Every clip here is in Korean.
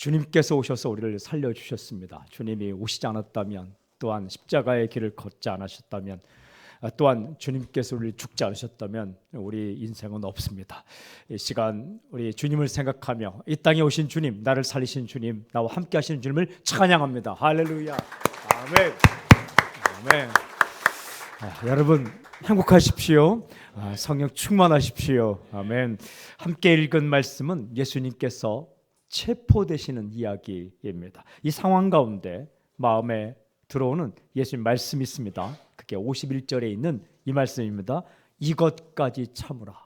주님께서 오셔서 우리를 살려주셨습니다. 주님이 오시지 않았다면, 또한 십자가의 길을 걷지 않으셨다면, 또한 주님께서 우리를 죽지 않으셨다면 우리 인생은 없습니다. 이 시간 우리 주님을 생각하며 이 땅에 오신 주님, 나를 살리신 주님, 나와 함께 하시는 주님을 찬양합니다. 할렐루야. 아멘. 아멘. 여러분 행복하십시오. 성령 충만하십시오. 아멘. 함께 읽은 말씀은 예수님께서 체포되시는 이야기입니다. 이 상황 가운데 마음에 들어오는 예수님 말씀이 있습니다. 그게 51절에 있는 이 말씀입니다. 이것까지 참으라.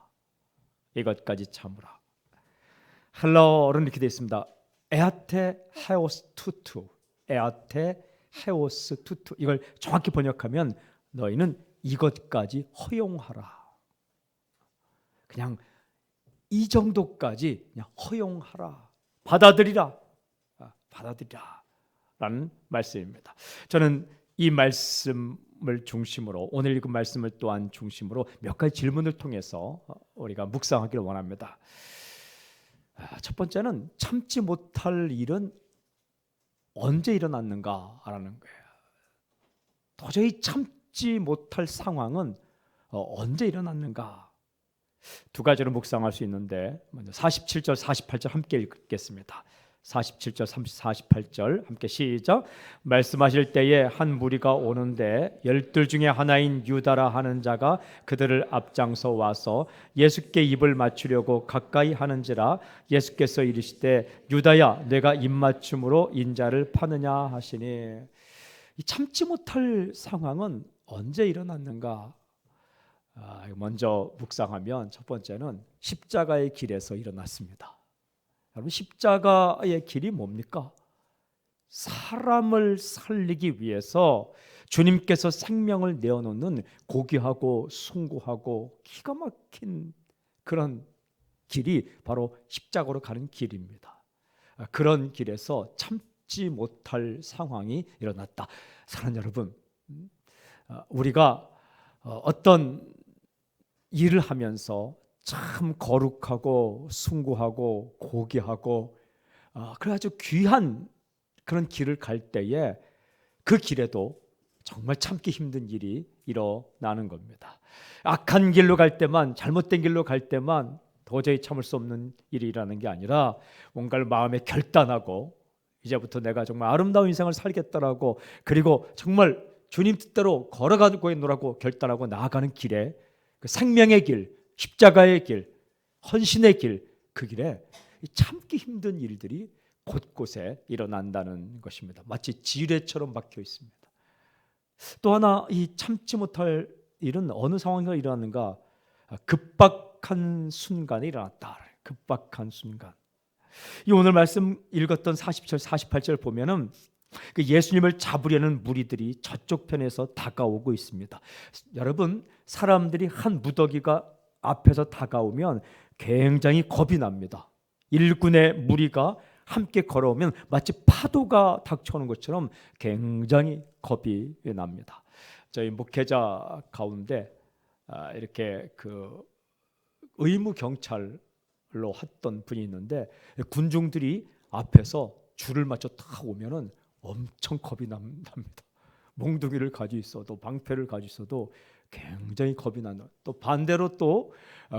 이것까지 참으라. 헬라어로는 이렇게 되어 있습니다. 에아테 헤오스 투투. 에아테 헤오스 투투. 이걸 정확히 번역하면 너희는 이것까지 허용하라. 그냥 이 정도까지 그냥 허용하라. 받아들이라. 받아들이라. 라는 말씀입니다. 저는 이 말씀을 중심으로, 오늘 읽은 말씀을 또한 중심으로 몇 가지 질문을 통해서 우리가 묵상하기를 원합니다. 첫 번째는 참지 못할 일은 언제 일어났는가라는 거예요. 도저히 참지 못할 상황은 언제 일어났는가? 두 가지로 묵상할 수 있는데, 먼저 47절, 48절 함께 읽겠습니다. 47절, 48절 함께 시작. 말씀하실 때에 한 무리가 오는데 12 중에 하나인 유다라 하는 자가 그들을 앞장서 와서 예수께 입을 맞추려고 가까이 하는지라 예수께서 이르시되 유다야 내가 입맞춤으로 인자를 파느냐 하시니, 이 참지 못할 상황은 언제 일어났는가? 먼저 묵상하면 첫 번째는 십자가의 길에서 일어났습니다. 여러분, 십자가의 길이 뭡니까? 사람을 살리기 위해서 주님께서 생명을 내어놓는 고귀하고 숭고하고 기가 막힌 그런 길이 바로 십자가로 가는 길입니다. 그런 길에서 참지 못할 상황이 일어났다. 사랑하는 여러분, 우리가 어떤 일을 하면서 참 거룩하고 숭고하고 고귀하고 그래가지고 귀한 그런 길을 갈 때에 그 길에도 정말 참기 힘든 일이 일어나는 겁니다. 악한 길로 갈 때만, 잘못된 길로 갈 때만 도저히 참을 수 없는 일이 일어나는 게 아니라 뭔가를 마음에 결단하고 이제부터 내가 정말 아름다운 인생을 살겠다라고, 그리고 정말 주님 뜻대로 걸어가고 있노라고 결단하고 나아가는 길에, 그 생명의 길, 십자가의 길, 헌신의 길, 그 길에 참기 힘든 일들이 곳곳에 일어난다는 것입니다. 마치 지뢰처럼 박혀 있습니다. 또 하나, 이 참지 못할 일은 어느 상황에서 일어났는가? 급박한 순간에 일어났다. 급박한 순간. 이 오늘 말씀 읽었던 40절, 48절 보면은 그 예수님을 잡으려는 무리들이 저쪽 편에서 다가오고 있습니다. 여러분, 사람들이 한 무더기가 앞에서 다가오면 굉장히 겁이 납니다. 일군의 무리가 함께 걸어오면 마치 파도가 닥쳐오는 것처럼 굉장히 겁이 납니다. 저희 목회자 가운데 이렇게 그 의무 경찰로 했던 분이 있는데, 군중들이 앞에서 줄을 맞춰 딱 오면은 엄청 겁이 납니다. 몽둥이를 가지고 있어도, 방패를 가지고 있어도 굉장히 겁이 나는. 또 반대로 또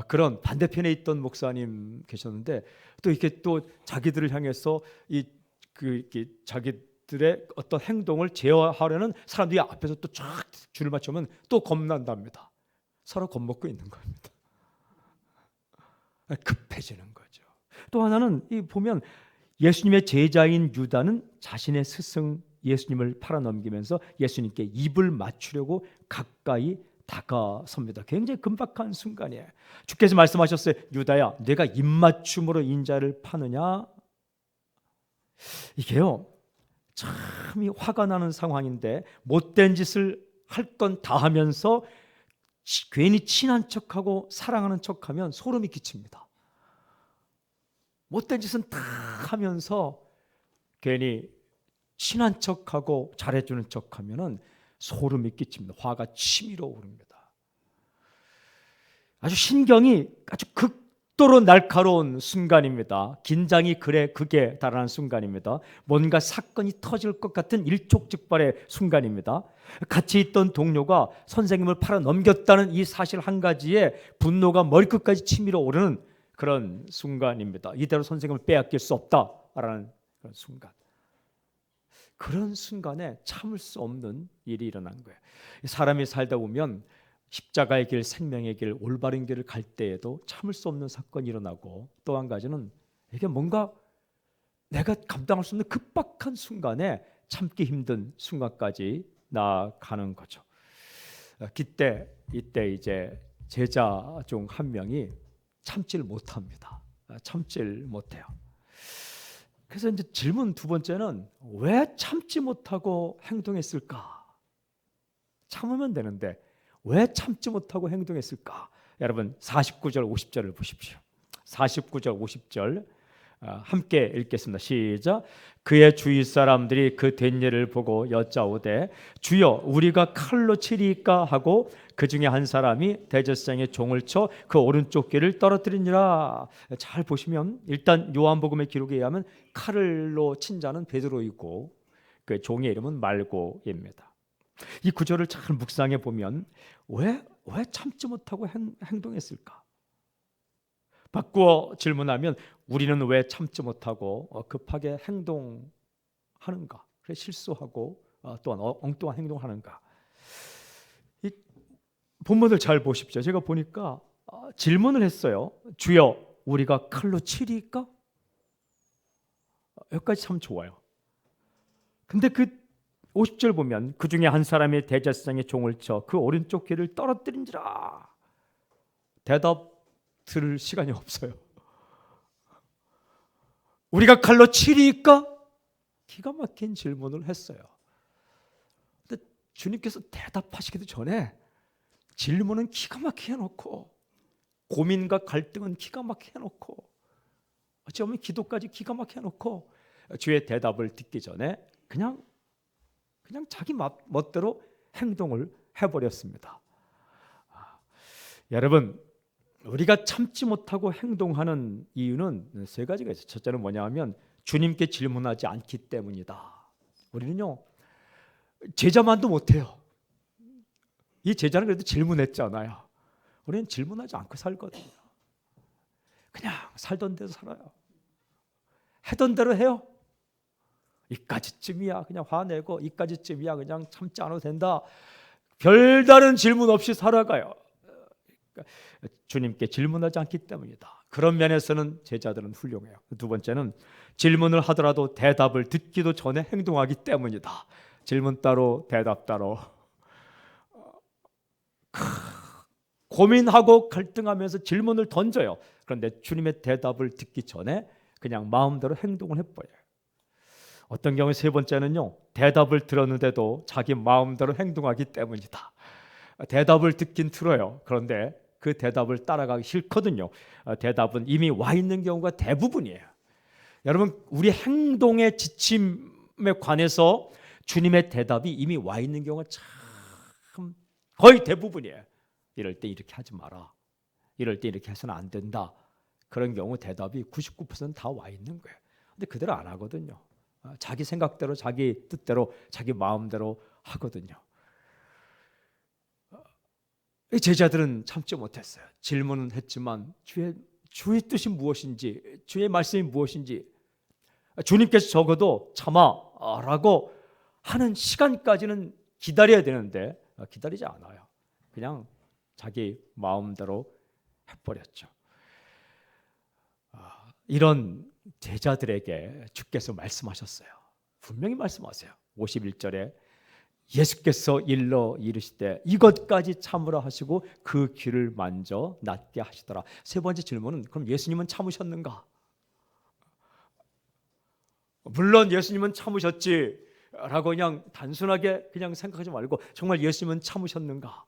그런 반대편에 있던 목사님 계셨는데, 또 이렇게 또 자기들을 향해서 이렇게 자기들의 어떤 행동을 제어하려는 사람들이 앞에서 또 쫙 줄을 맞추면 또 겁난답니다. 서로 겁먹고 있는 겁니다. 급해지는 거죠. 또 하나는 이 보면 예수님의 제자인 유다는 자신의 스승 예수님을 팔아넘기면서 예수님께 입을 맞추려고 가까이 다가섭니다. 굉장히 급박한 순간이에요. 주께서 말씀하셨어요. 유다야, 내가 입맞춤으로 인자를 파느냐? 이게요, 참 화가 나는 상황인데 못된 짓을 할 건 다 하면서 괜히 친한 척하고 사랑하는 척하면 소름이 끼칩니다. 못된 짓은 다 하면서 괜히 친한 척하고 잘해주는 척하면은 소름이 끼칩니다. 화가 치밀어 오릅니다. 아주 신경이 아주 극도로 날카로운 순간입니다. 긴장이 극에 달하는 순간입니다. 뭔가 사건이 터질 것 같은 일촉즉발의 순간입니다. 같이 있던 동료가 선생님을 팔아 넘겼다는 이 사실 한 가지에 분노가 머리끝까지 치밀어 오르는 그런 순간입니다. 이대로 선생님을 빼앗길 수 없다라는 그런 순간. 그런 순간에 참을 수 없는 일이 일어난 거예요. 사람이 살다 보면 십자가의 길, 생명의 길, 올바른 길을 갈 때에도 참을 수 없는 사건이 일어나고, 또 한 가지는 이게 뭔가 내가 감당할 수 없는 급박한 순간에 참기 힘든 순간까지 나아가는 거죠. 이때 이제 제자 중 한 명이 참질 못합니다. 참질 못해요. 그래서 이제 질문 두 번째는 왜 참지 못하고 행동했을까? 참으면 되는데 왜 참지 못하고 행동했을까? 여러분 49절 50절을 보십시오. 49절 50절 함께 읽겠습니다. 시작. 그의 주위 사람들이 그 된 일을 보고 여짜오되 주여 우리가 칼로 치리까 하고 그 중에 한 사람이 대제사장의 종을 쳐 그 오른쪽 귀를 떨어뜨리니라. 잘 보시면 일단 요한복음의 기록에 의하면 칼로 친 자는 베드로이고 그 종의 이름은 말고입니다. 이 구절을 잘 묵상해 보면 왜 참지 못하고 행동했을까? 바꾸어 질문하면 우리는 왜 참지 못하고 급하게 행동하는가? 그래 실수하고 또한 엉뚱한 행동하는가? 이 본문을 잘 보십시오. 제가 보니까 질문을 했어요. 주여 우리가 칼로 치리까? 여기까지 참 좋아요. 근데 그 50절 보면 그 중에 한 사람이 대제사장의 종을 쳐 그 오른쪽 귀를 떨어뜨린지라. 대답 들을 시간이 없어요. 우리가 칼로 치리까? 기가 막힌 질문을 했어요. 근데 주님께서 대답하시기도 전에 질문은 기가 막히게 해놓고 고민과 갈등은 기가 막히게 해놓고 어쩌면 기도까지 기가 막히게 해놓고 주의 대답을 듣기 전에 그냥 자기 멋대로 행동을 해버렸습니다. 여러분 우리가 참지 못하고 행동하는 이유는 세 가지가 있어요. 첫째는 뭐냐 하면 주님께 질문하지 않기 때문이다. 우리는요 제자만도 못해요. 이 제자는 그래도 질문했잖아요. 우리는 질문하지 않고 살거든요. 그냥 살던 대로 살아요. 하던 대로 해요. 이까지쯤이야 그냥 화내고 이까지쯤이야 그냥 참지 않아도 된다. 별다른 질문 없이 살아가요. 주님께 질문하지 않기 때문이다. 그런 면에서는 제자들은 훌륭해요. 두 번째는 질문을 하더라도 대답을 듣기도 전에 행동하기 때문이다. 질문 따로 대답 따로 고민하고 갈등하면서 질문을 던져요. 그런데 주님의 대답을 듣기 전에 그냥 마음대로 행동을 해버려요. 어떤 경우에 세 번째는요 대답을 들었는데도 자기 마음대로 행동하기 때문이다. 대답을 듣긴 들어요. 그런데 그 대답을 따라가기 싫거든요. 대답은 이미 와 있는 경우가 대부분이에요. 여러분 우리 행동의 지침에 관해서 주님의 대답이 이미 와 있는 경우가 참 거의 대부분이에요. 이럴 때 이렇게 하지 마라. 이럴 때 이렇게 해서는 안 된다. 그런 경우 대답이 99% 다 와 있는 거예요. 근데 그대로 안 하거든요. 자기 생각대로 자기 뜻대로 자기 마음대로 하거든요. 이 제자들은 참지 못했어요. 질문은 했지만 주의 뜻이 무엇인지 주의 말씀이 무엇인지 주님께서 적어도 참아라고 하는 시간까지는 기다려야 되는데 기다리지 않아요. 그냥 자기 마음대로 해버렸죠. 이런 제자들에게 주께서 말씀하셨어요. 분명히 말씀하세요. 51절에 예수께서 일러 이르시되 이것까지 참으라 하시고 그 귀를 만져 낫게 하시더라. 세 번째 질문은 그럼 예수님은 참으셨는가? 물론 예수님은 참으셨지라고 그냥 단순하게 그냥 생각하지 말고 정말 예수님은 참으셨는가?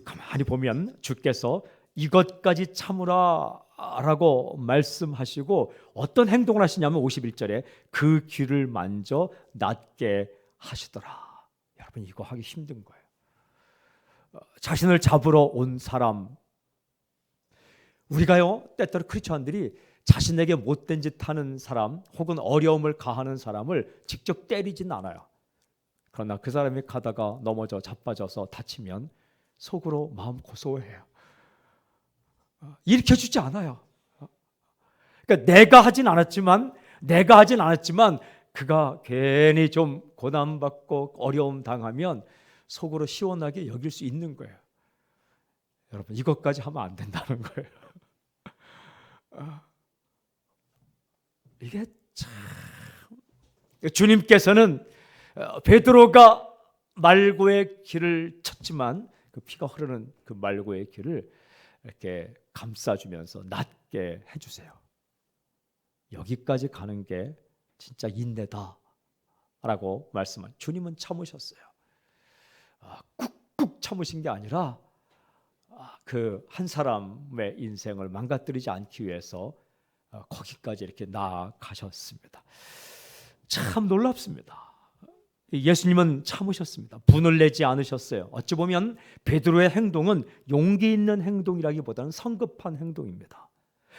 가만히 보면 주께서 이것까지 참으라 라고 말씀하시고 어떤 행동을 하시냐면 51절에 그 귀를 만져 낫게 하시더라. 여러분 이거 하기 힘든 거예요. 자신을 잡으러 온 사람 우리가요, 때때로 크리스천들이 자신에게 못된 짓 하는 사람 혹은 어려움을 가하는 사람을 직접 때리진 않아요. 그러나 그 사람이 가다가 넘어져 자빠져서 다치면 속으로 마음 고소해요. 일으켜주지 않아요. 그러니까 내가 하진 않았지만 그가 괜히 좀 고난받고 어려움 당하면 속으로 시원하게 여길 수 있는 거예요. 여러분, 이것까지 하면 안 된다는 거예요. 이게 참, 주님께서는 베드로가 말고의 길을 쳤지만 그 피가 흐르는 그 말고의 길을 이렇게 감싸주면서 낫게 해주세요. 여기까지 가는 게 진짜 인내다라고 말씀한, 주님은 참으셨어요. 꾹꾹 참으신 게 아니라 그 한 사람의 인생을 망가뜨리지 않기 위해서 거기까지 이렇게 나아가셨습니다. 참 놀랍습니다. 예수님은 참으셨습니다. 분을 내지 않으셨어요. 어찌 보면 베드로의 행동은 용기 있는 행동이라기보다는 성급한 행동입니다.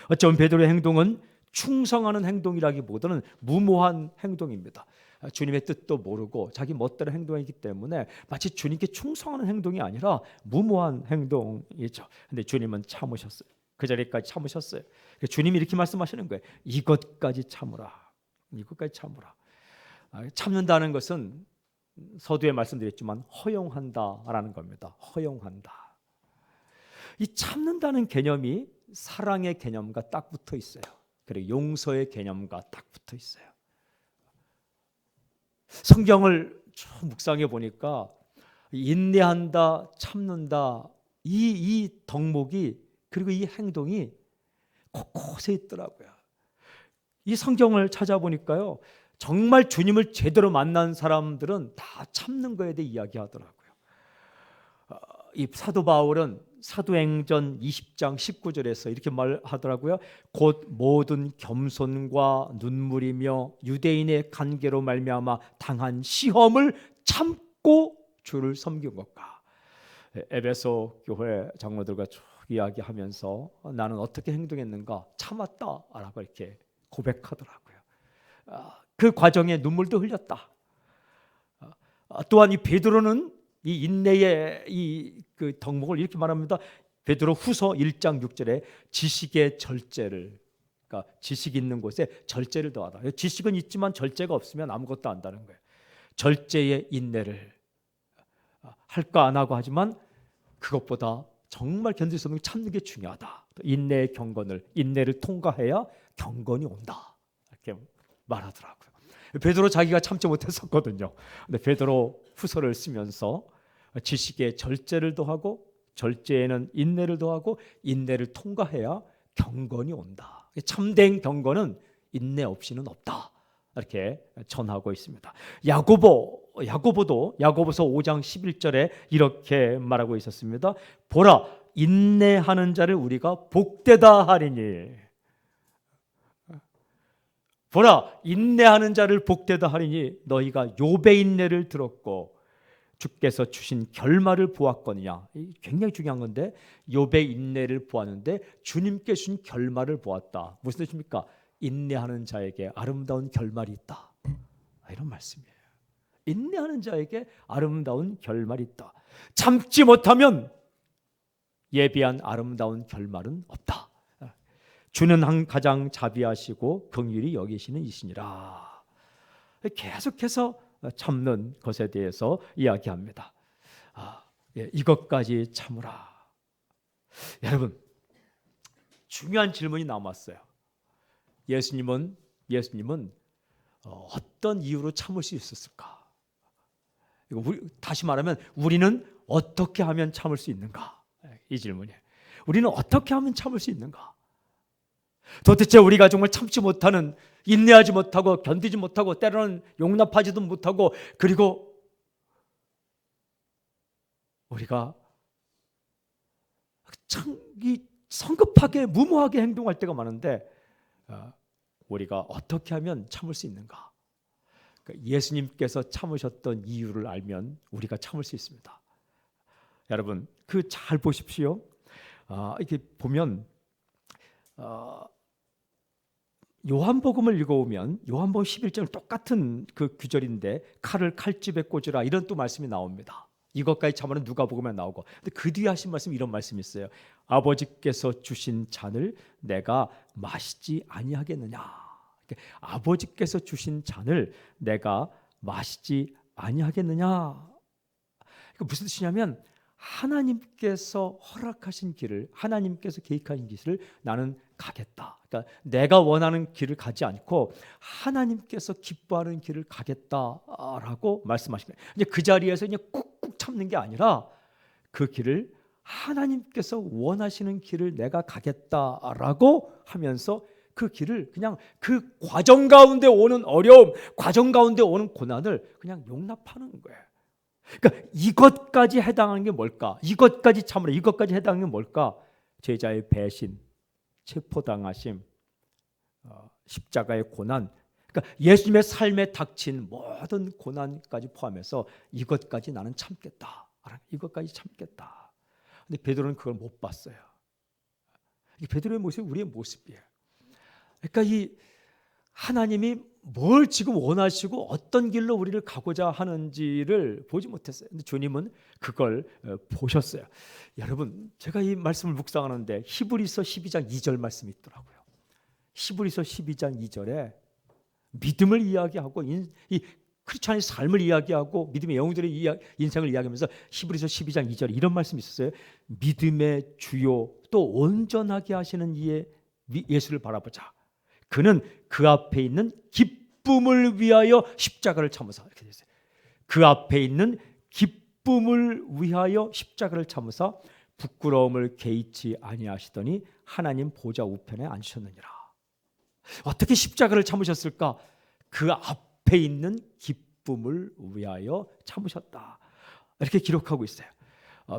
어찌 보면 베드로의 행동은 충성하는 행동이라기보다는 무모한 행동입니다. 주님의 뜻도 모르고 자기 멋대로 행동했기 때문에 마치 주님께 충성하는 행동이 아니라 무모한 행동이죠. 근데 주님은 참으셨어요. 그 자리까지 참으셨어요. 주님이 이렇게 말씀하시는 거예요. 이것까지 참으라. 이것까지 참으라. 참는다는 것은 서두에 말씀드렸지만 허용한다라는 겁니다. 허용한다. 이 참는다는 개념이 사랑의 개념과 딱 붙어 있어요. 그리고 용서의 개념과 딱 붙어 있어요. 성경을 쭉 묵상해 보니까 인내한다, 참는다, 이 덕목이 그리고 이 행동이 곳곳에 있더라고요. 이 성경을 찾아보니까요, 정말 주님을 제대로 만난 사람들은 다 참는 거에 대해 이야기하더라고요. 이 사도 바울은 사도행전 20장 19절에서 이렇게 말하더라고요. 곧 모든 겸손과 눈물이며 유대인의 간계로 말미암아 당한 시험을 참고 주를 섬긴 것과, 에베소 교회 장로들과 쭉 이야기하면서 나는 어떻게 행동했는가, 참았다라고 이렇게 고백하더라고요. 그 과정에 눈물도 흘렸다. 또한 이 베드로는 이 인내의 그 덕목을 이렇게 말합니다. 베드로 후서 1장 6절에 지식의 절제를, 그러니까 지식 있는 곳에 절제를 더하다. 지식은 있지만 절제가 없으면 아무것도 안다는 거예요. 절제의 인내를 할까 안 하고 하지만 그것보다 정말 견딜 수 없는 참는 게 중요하다. 인내의 경건을, 인내를 통과해야 경건이 온다. 이렇게 말하더라고요. 베드로 자기가 참지 못했었거든요. 근데 베드로 후서를 쓰면서 지식의 절제를 더하고 절제에는 인내를 더하고 인내를 통과해야 경건이 온다. 참된 경건은 인내 없이는 없다. 이렇게 전하고 있습니다. 야고보도 야고보서 5장 11절에 이렇게 말하고 있었습니다. 보라, 인내하는 자를 우리가 복되다 하리니. 보라, 인내하는 자를 복되다 하리니 너희가 욥의 인내를 들었고 주께서 주신 결말을 보았거니와. 굉장히 중요한 건데, 욥의 인내를 보았는데 주님께 주신 결말을 보았다. 무슨 뜻입니까? 인내하는 자에게 아름다운 결말이 있다. 이런 말씀이에요. 인내하는 자에게 아름다운 결말이 있다. 참지 못하면 예비한 아름다운 결말은 없다. 주는 가장 자비하시고 긍휼히 여기시는 이시니라. 계속해서 참는 것에 대해서 이야기합니다. 이것까지 참으라. 여러분, 중요한 질문이 남았어요. 예수님은 어떤 이유로 참을 수 있었을까? 다시 말하면 우리는 어떻게 하면 참을 수 있는가? 이 질문이에요. 우리는 어떻게 하면 참을 수 있는가? 도대체 우리가 정말 참지 못하는, 인내하지 못하고 견디지 못하고 때로는 용납하지도 못하고, 그리고 우리가 참 성급하게 무모하게 행동할 때가 많은데 우리가 어떻게 하면 참을 수 있는가? 예수님께서 참으셨던 이유를 알면 우리가 참을 수 있습니다. 여러분, 잘 보십시오. 이렇게 보면 요한복음을 읽어보면 요한복음 11절 똑같은 그 규절인데 칼을 칼집에 꽂으라 이런 또 말씀이 나옵니다. 이것까지 참으면 누가복음에 나오고, 근데 그 뒤에 하신 말씀 이런 말씀이 있어요. 아버지께서 주신 잔을 내가 마시지 아니하겠느냐. 아버지께서 주신 잔을 내가 마시지 아니하겠느냐. 무슨 뜻이냐면 하나님께서 허락하신 길을, 하나님께서 계획하신 길을 나는 가겠다. 그러니까 내가 원하는 길을 가지 않고 하나님께서 기뻐하는 길을 가겠다라고 말씀하신 거예요. 이제 그 자리에서 그냥 꾹꾹 참는 게 아니라 그 길을 하나님께서 원하시는 길을 내가 가겠다라고 하면서 그 길을 그냥 그 과정 가운데 오는 어려움, 과정 가운데 오는 고난을 그냥 용납하는 거예요. 그러니까 이것까지 해당하는 게 뭘까? 이것까지 참으라. 이것까지 해당하는 게 뭘까? 제자의 배신, 체포당하심, 십자가의 고난. 그러니까 예수님의 삶에 닥친 모든 고난까지 포함해서 이것까지 나는 참겠다. 이것까지 참겠다. 근데 베드로는 그걸 못 봤어요. 베드로의 모습이 우리의 모습이에요. 그러니까 이 하나님이 뭘 지금 원하시고 어떤 길로 우리를 가고자 하는지를 보지 못했어요. 근데 주님은 그걸 보셨어요. 여러분, 제가 이 말씀을 묵상하는데 히브리서 12장 2절 말씀이 있더라고요. 히브리서 12장 2절에 믿음을 이야기하고 이 크리스천의 삶을 이야기하고 믿음의 영웅들의 인생을 이야기하면서 히브리서 12장 2절에 이런 말씀이 있었어요. 믿음의 주요 또 온전하게 하시는 이의 예수를 바라보자. 그는 그 앞에 있는 기쁨을 위하여 십자가를 참으사. 이렇게 되어 있어요. 그 앞에 있는 기쁨을 위하여 십자가를 참으사 부끄러움을 개의치 아니하시더니 하나님 보좌 우편에 앉으셨느니라. 어떻게 십자가를 참으셨을까? 그 앞에 있는 기쁨을 위하여 참으셨다. 이렇게 기록하고 있어요.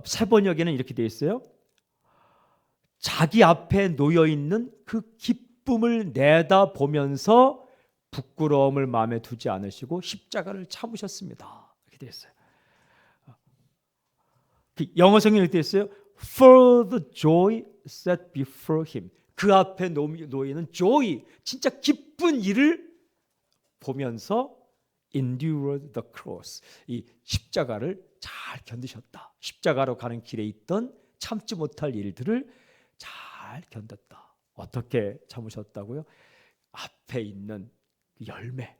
새 번역에는 이렇게 되어 있어요. 자기 앞에 놓여 있는 그 기쁨을 내다보면서 부끄러움을 마음에 두지 않으시고 십자가를 참으셨습니다. 이렇게 되어 있어요. 영어 성경에 이렇게 되어 있어요. For the joy set before him. 그 앞에 놓여 있는 joy, 진짜 기쁜 일을 보면서 endured the cross. 이 십자가를 잘 견디셨다. 십자가로 가는 길에 있던 참지 못할 일들을 잘 견뎠다. 어떻게 참으셨다고요? 앞에 있는 열매.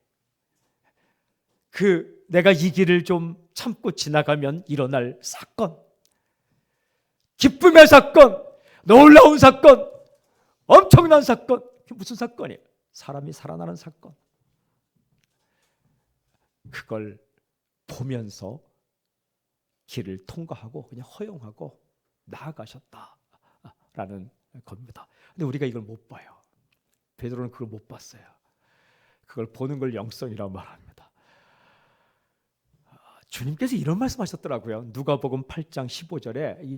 그 내가 이 길을 좀 참고 지나가면 일어날 사건, 기쁨의 사건, 놀라운 사건, 엄청난 사건. 그게 무슨 사건이에요? 사람이 살아나는 사건. 그걸 보면서 길을 통과하고 그냥 허용하고 나아가셨다라는 겁니다. 근데 우리가 이걸 못 봐요. 베드로는 그걸 못 봤어요. 그걸 보는 걸 영성이라고 말합니다. 주님께서 이런 말씀하셨더라고요. 누가복음 8장 15절에 이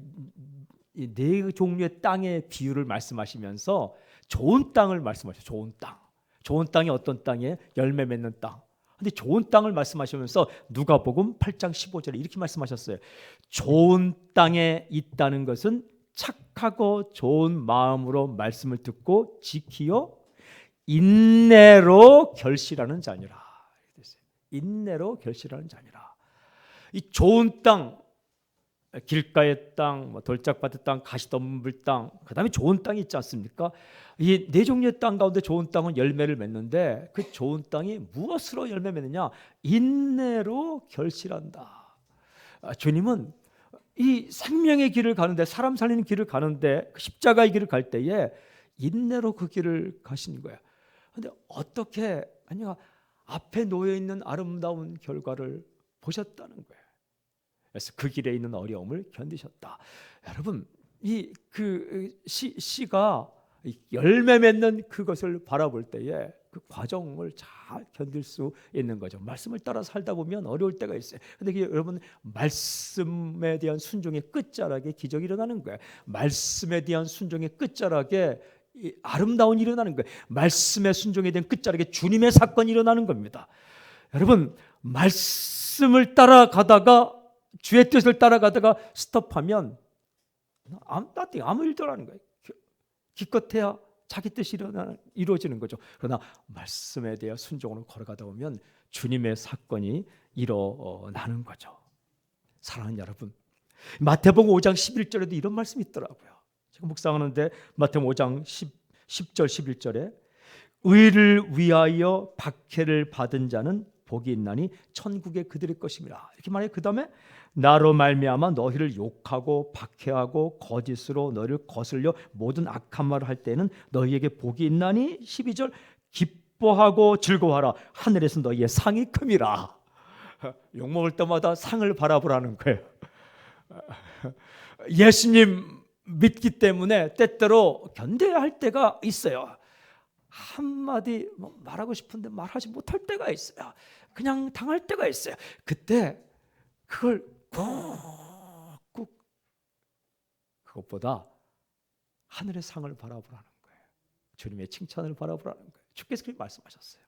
네 종류의 땅의 비유를 말씀하시면서 좋은 땅을 말씀하셔요. 좋은 땅. 좋은 땅이 어떤 땅이에요? 열매 맺는 땅. 근데 좋은 땅을 말씀하시면서 누가복음 8장 15절에 이렇게 말씀하셨어요. 좋은 땅에 있다는 것은 착하고 좋은 마음으로 말씀을 듣고 지키어 인내로 결실하는 자니라. 인내로 결실하는 자니라. 이 좋은 땅, 길가의 땅, 돌짝밭의 땅, 가시덤불 땅, 그 다음에 좋은 땅이 있지 않습니까? 이 네 종류의 땅 가운데 좋은 땅은 열매를 맺는데 그 좋은 땅이 무엇으로 열매 맺느냐? 인내로 결실한다. 주님은 이 생명의 길을 가는데, 사람 살리는 길을 가는데, 십자가의 길을 갈 때에 인내로 그 길을 가시는 거예요. 그런데 어떻게 아니야? 앞에 놓여 있는 아름다운 결과를 보셨다는 거예요. 그래서 그 길에 있는 어려움을 견디셨다. 여러분, 이 그 시가 열매 맺는 그것을 바라볼 때에 그 과정을 잘 견딜 수 있는 거죠. 말씀을 따라 살다 보면 어려울 때가 있어요. 근데 여러분, 말씀에 대한 순종의 끝자락에 기적이 일어나는 거예요. 말씀에 대한 순종의 끝자락에 아름다운 일이 일어나는 거예요. 말씀의 순종에 대한 끝자락에 주님의 사건이 일어나는 겁니다. 여러분, 말씀을 따라가다가 주의 뜻을 따라가다가 스톱하면 아무 일도 안 하는 거예요. 기껏해야 자기 뜻이 이루어지는 거죠. 그러나 말씀에 대해 순종으로 걸어가다 보면 주님의 사건이 일어나는 거죠. 사랑하는 여러분, 마태복음 5장 11절에도 이런 말씀이 있더라고요. 제가 묵상하는데 마태복음 5장 10절 11절에 의를 위하여 박해를 받은 자는 복이 있나니 천국에 그들의 것입니다. 이렇게 말해. 그 다음에 나로 말미암아 너희를 욕하고 박해하고 거짓으로 너희를 거슬려 모든 악한 말을 할 때는 너희에게 복이 있나니 12절 기뻐하고 즐거워하라 하늘에서 너희의 상이 큼이라. 욕먹을 때마다 상을 바라보라는 거예요. 예수님 믿기 때문에 때때로 견뎌야 할 때가 있어요. 한마디 말하고 싶은데 말하지 못할 때가 있어요. 그냥 당할 때가 있어요. 그때 그걸 꾹 그것보다 하늘의 상을 바라보라는 거예요. 주님의 칭찬을 바라보라는 거예요. 주께서 그렇게 말씀하셨어요.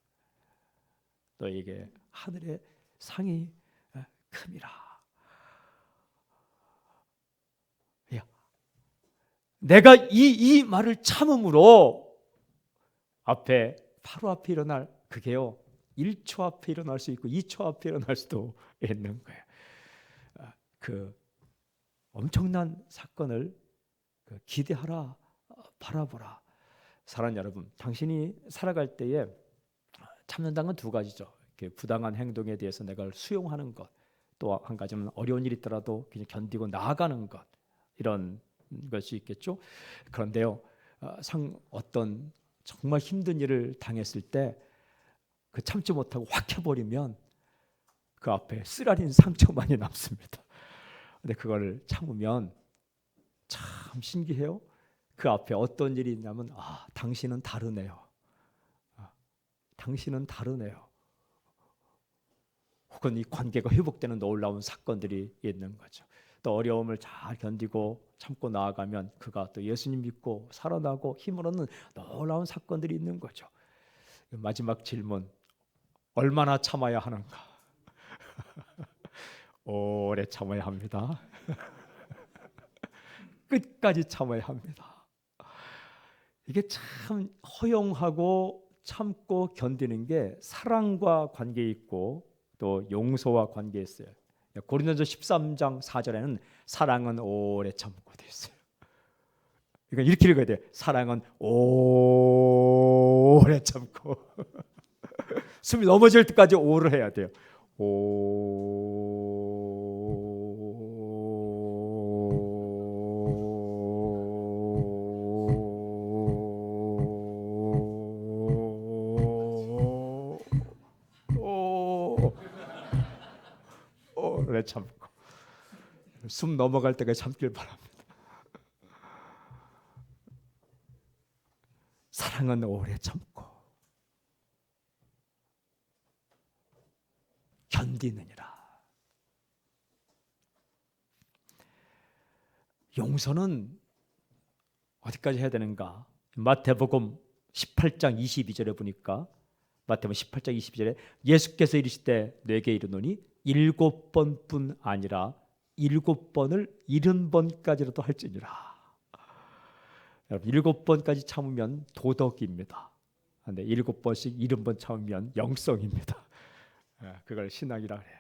너에게 하늘의 상이 큼이라. 내가 이 말을 참음으로 앞에 바로 앞에 일어날 그게요 1초 앞에 일어날 수 있고 2초 앞에 일어날 수도 있는 거예요. 그 엄청난 사건을 기대하라, 바라보라. 사랑하는 여러분, 당신이 살아갈 때에 참는다는 건 두 가지죠. 부당한 행동에 대해서 내가 수용하는 것, 또 한 가지는 어려운 일이 있더라도 그냥 견디고 나아가는 것, 이런 것이 있겠죠. 그런데요, 어떤 정말 힘든 일을 당했을 때 그 참지 못하고 확 해버리면 그 앞에 쓰라린 상처만이 남습니다. 근데 그걸 참으면 참 신기해요. 그 앞에 어떤 일이 있냐면 당신은 다르네요. 당신은 다르네요. 혹은 이 관계가 회복되는 놀라운 사건들이 있는 거죠. 또 어려움을 잘 견디고 참고 나아가면 그가 또 예수님 믿고 살아나고 힘을 얻는 놀라운 사건들이 있는 거죠. 마지막 질문, 얼마나 참아야 하는가? 오래 참아야 합니다. 끝까지 참아야 합니다. 이게 참 허용하고 참고 견디는 게 사랑과 관계 있고 또 용서와 관계 있어요. 고린도전서 13장 4절에는 사랑은 오래 참고 돼 있어요. 그러니까 이렇게 읽어야 돼요. 사랑은 오래 참고 숨이 넘어질 때까지 오를 해야 돼요. 오래 참고 숨 넘어갈 때까지 참길 바랍니다. 사랑은 오래 참고 견디느니라. 용서는 어디까지 해야 되는가? 마태복음 18장 22절에 보니까 마태복음 18장 22절에 예수께서 이르시되 내게 이르노니 7번뿐 아니라 7번을 70번까지라도 할지니라. 여러분 7번까지 참으면 도덕입니다. 근데 7번씩 70번 참으면 영성입니다. 그걸 신앙이라 해요.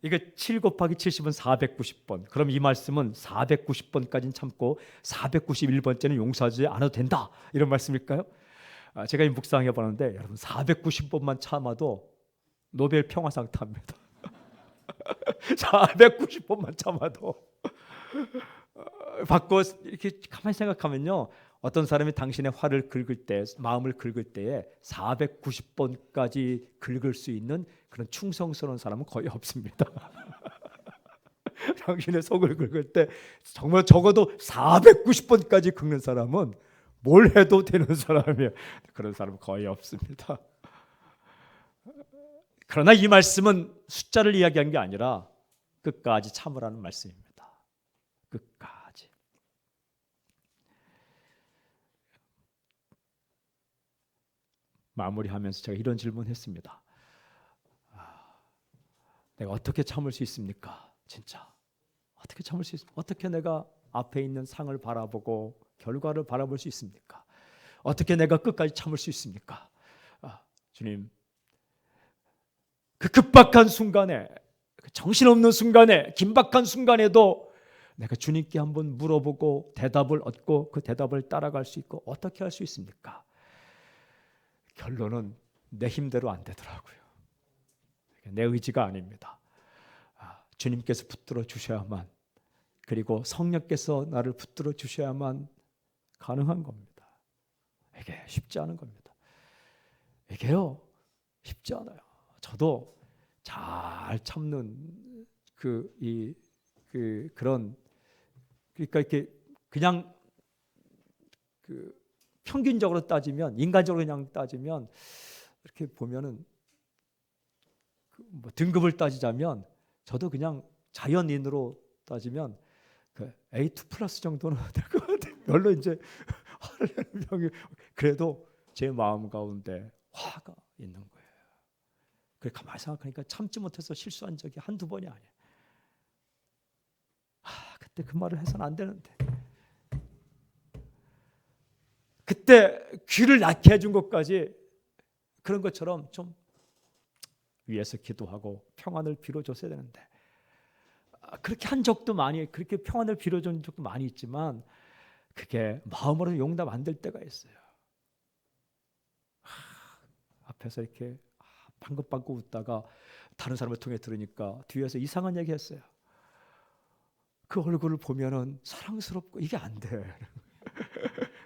이게 7 곱하기 70은 490번. 그럼 이 말씀은 490번까지는 참고 491번째는 용서하지 않아도 된다, 이런 말씀일까요? 제가 이 묵상해 보는데 여러분 490번만 참아도 노벨 평화상 탑니다. 490번만 참아도 받고. 이렇게 가만히 생각하면요, 어떤 사람이 당신의 화를 긁을 때, 마음을 긁을 때에 490번까지 긁을 수 있는 그런 충성스러운 사람은 거의 없습니다. 당신의 속을 긁을 때 정말 적어도 490번까지 긁는 사람은 뭘 해도 되는 사람이에요. 그런 사람은 거의 없습니다. 그러나 이 말씀은 숫자를 이야기한 게 아니라 끝까지 참으라는 말씀입니다. 끝까지. 마무리하면서 제가 이런 질문했습니다. 내가 어떻게 참을 수 있습니까? 진짜 어떻게 참을 수 있습니까? 어떻게 내가 앞에 있는 상을 바라보고 결과를 바라볼 수 있습니까? 어떻게 내가 끝까지 참을 수 있습니까? 주님, 그 급박한 순간에, 그 정신없는 순간에, 긴박한 순간에도 내가 주님께 한번 물어보고 대답을 얻고 그 대답을 따라갈 수 있고 어떻게 할 수 있습니까? 결론은 내 힘대로 안 되더라고요. 내 의지가 아닙니다. 주님께서 붙들어 주셔야만, 그리고 성령께서 나를 붙들어 주셔야만 가능한 겁니다. 이게 쉽지 않은 겁니다. 이게요, 쉽지 않아요. 저도 잘 참는 그런, 그러니까 이렇게 그냥 평균적으로 따지면, 인간적으로 그냥 따지면, 이렇게 보면은 뭐 등급을 따지자면 저도 그냥 자연인으로 따지면 그 A2 플러스 정도는 될 것 같아요. 별로 이제 화를 내는 병이, 그래도 제 마음 가운데 화가 있는 거예요. 그래 가만히 생각하니까 참지 못해서 실수한 적이 한두 번이 아니에요. 그때 그 말을 해서는 안 되는데, 그때 귀를 낳게 해준 것까지 그런 것처럼 좀 위에서 기도하고 평안을 빌어줬어야 되는데, 그렇게 한 적도 많이, 그렇게 평안을 빌어준 적도 많이 있지만 그게 마음으로 용납 안 될 때가 있어요. 앞에서 이렇게 방긋방긋 웃다가 다른 사람을 통해 들으니까 뒤에서 이상한 얘기 했어요. 그 얼굴을 보면은 사랑스럽고 이게 안 돼.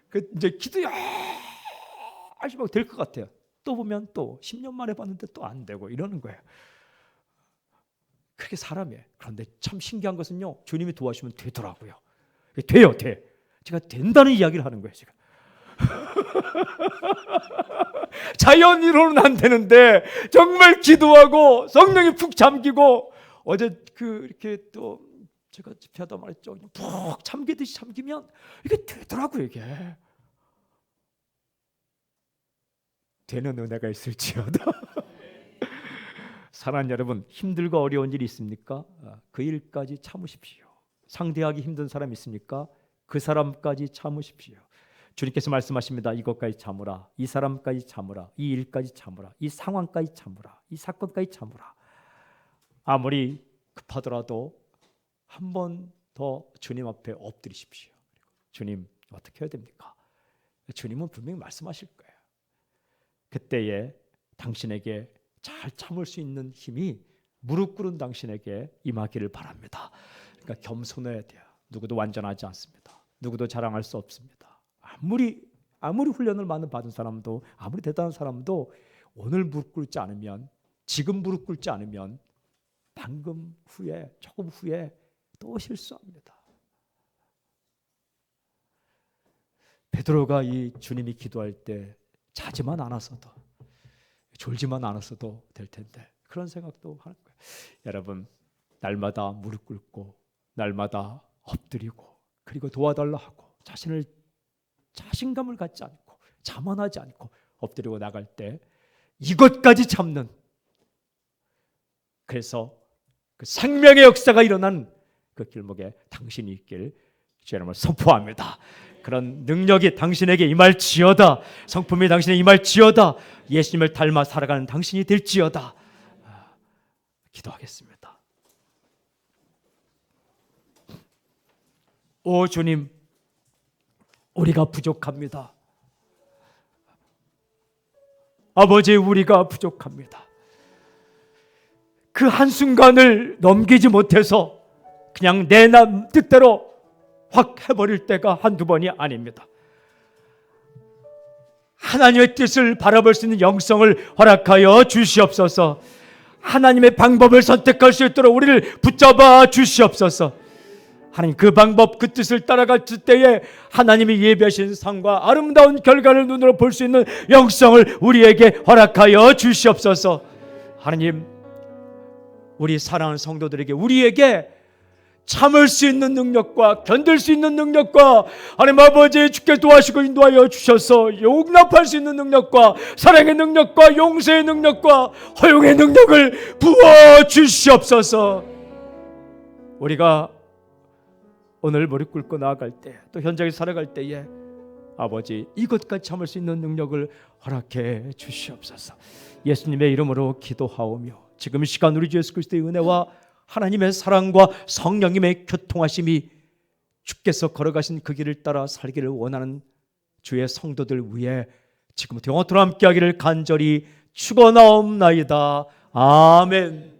그 이제 기도 열심히 될 것 같아요. 또 보면 또 10년 만에 봤는데 또 안 되고 이러는 거예요. 그렇게 사람이에요. 그런데 참 신기한 것은요, 주님이 도와주시면 되더라고요. 돼요, 돼. 제가 된다는 이야기를 하는 거예요, 제가. 자연으로는 안 되는데 정말 기도하고 성령이 푹 잠기고, 어제 이렇게 또 제가 집회하다 말했죠. 푹 잠기듯이 잠기면 이게 되더라고요, 이게. 되는 은혜가 있을지어다. 사랑하는 여러분, 힘들고 어려운 일이 있습니까? 그 일까지 참으십시오. 상대하기 힘든 사람 있습니까? 그 사람까지 참으십시오. 주님께서 말씀하십니다. 이것까지 참으라, 이 사람까지 참으라, 이 일까지 참으라, 이 상황까지 참으라, 이 사건까지 참으라. 아무리 급하더라도 한 번 더 주님 앞에 엎드리십시오. 주님, 어떻게 해야 됩니까? 주님은 분명히 말씀하실 거예요. 그때에 당신에게 잘 참을 수 있는 힘이 무릎 꿇은 당신에게 임하기를 바랍니다. 그러니까 겸손해야 돼요. 누구도 완전하지 않습니다. 누구도 자랑할 수 없습니다. 아무리 훈련을 많이 받은 사람도, 아무리 대단한 사람도 오늘 무릎 꿇지 않으면, 지금 무릎 꿇지 않으면 방금 후에, 조금 후에 또 실수합니다. 베드로가 이 주님이 기도할 때 자지만 않았어도, 졸지만 않았어도 될 텐데, 그런 생각도 하는 거예요. 여러분, 날마다 무릎 꿇고 날마다 엎드리고, 그리고 도와달라 하고, 자신감을 갖지 않고 자만하지 않고 엎드리고 나갈 때 이것까지 참는, 그래서 그 생명의 역사가 일어난 그 길목에 당신이 있길 주의 이름으로 선포합니다. 그런 능력이 당신에게 임할지어다. 성품이 당신에게 임할지어다. 예수님을 닮아 살아가는 당신이 될지어다. 기도하겠습니다. 오 주님, 우리가 부족합니다. 아버지, 우리가 부족합니다. 그 한순간을 넘기지 못해서 그냥 내 뜻대로 확 해버릴 때가 한두 번이 아닙니다. 하나님의 뜻을 바라볼 수 있는 영성을 허락하여 주시옵소서. 하나님의 방법을 선택할 수 있도록 우리를 붙잡아 주시옵소서. 하나님, 그 방법, 그 뜻을 따라갈 때에 하나님이 예비하신 상과 아름다운 결과를 눈으로 볼 수 있는 영성을 우리에게 허락하여 주시옵소서. 하나님, 우리 사랑하는 성도들에게, 우리에게 참을 수 있는 능력과 견딜 수 있는 능력과, 하나님 아버지, 주께 도와주시고 인도하여 주셔서 용납할 수 있는 능력과, 사랑의 능력과, 용서의 능력과, 허용의 능력을 부어 주시옵소서. 우리가 오늘 무릎 꿇고 나아갈 때, 또 현장에 살아갈 때에 아버지, 이것까지 참을 수 있는 능력을 허락해 주시옵소서. 예수님의 이름으로 기도하오며 지금 이 시간 우리 주 예수 그리스도의 은혜와 하나님의 사랑과 성령님의 교통하심이 주께서 걸어가신 그 길을 따라 살기를 원하는 주의 성도들 위해 지금부터 영원토록 함께하기를 간절히 축원하옵나이다. 아멘.